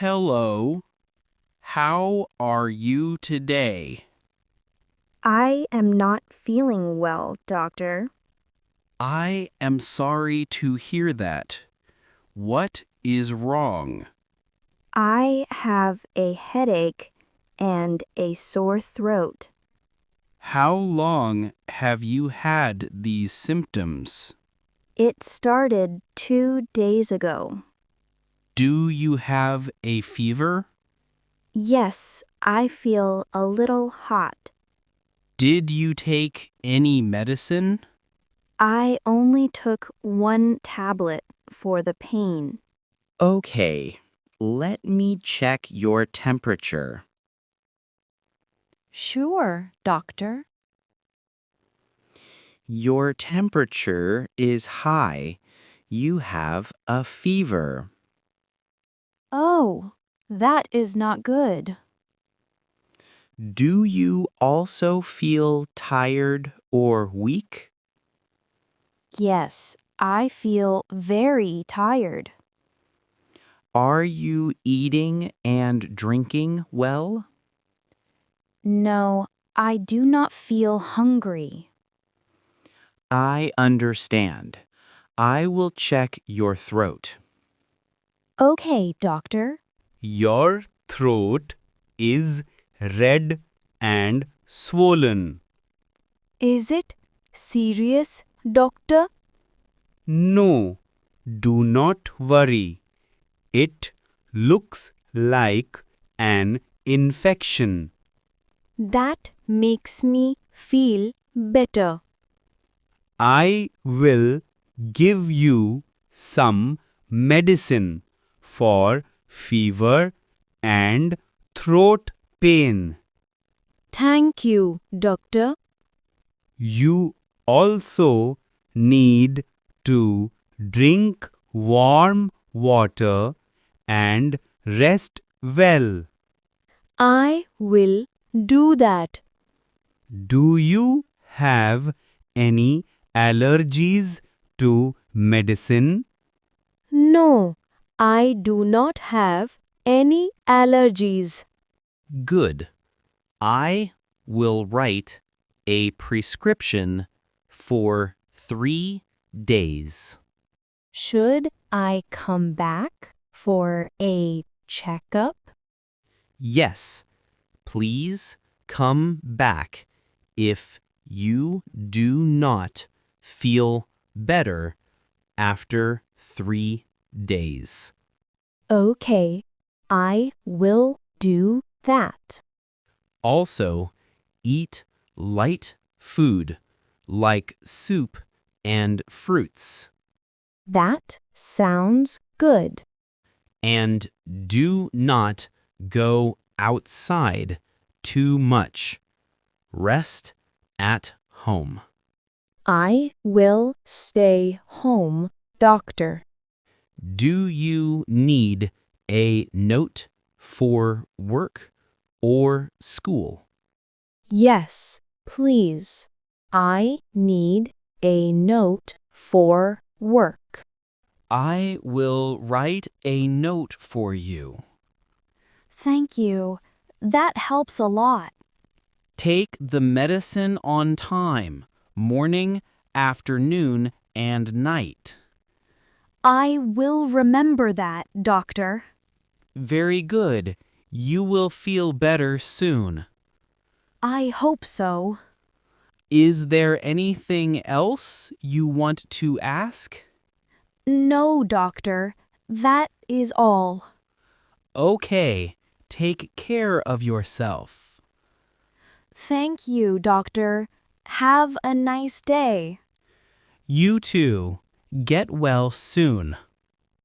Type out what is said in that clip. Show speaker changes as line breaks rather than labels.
Hello. How are you today?
I am not feeling well, doctor.
I am sorry to hear that. What is wrong?
I have a headache and a sore throat.
How long have you had these symptoms?
It started 2 days ago.
Do you have a fever?
Yes, I feel a little hot.
Did you take any medicine?
I only took one tablet for the pain.
Okay, let me check your temperature.
Sure, doctor.
Your temperature is high. You have a fever.
Oh, that is not good.
Do you also feel tired or weak?
Yes, I feel very tired.
Are you eating and drinking well?
No, I do not feel hungry.
I understand. I will check your throat.
Okay, doctor.
Your throat is red and swollen.
Is it serious, doctor?
No, do not worry. It looks like an infection.
That makes me feel better.
I will give you some medicine for fever and throat pain.
Thank you, doctor.
You also need to drink warm water and rest well.
I will do that.
Do you have any allergies to medicine?
No, I do not have any allergies.
Good. I will write a prescription for 3 days.
Should I come back for a checkup?
Yes, please come back if you do not feel better after 3 days.
Okay, I will do that.
Also, eat light food like soup and fruits.
That sounds good.
And do not go outside too much. Rest at home.
I will stay home, doctor.
Do you need a note for work or school?
Yes, please. I need a note for work.
I will write a note for you.
Thank you. That helps a lot.
Take the medicine on time, morning, afternoon, and night.
I will remember that, doctor.
Very good. You will feel better soon.
I hope so.
Is there anything else you want to ask?
No, doctor. That is all.
Okay, take care of yourself.
Thank you, doctor. Have a nice day.
You too. Get well soon.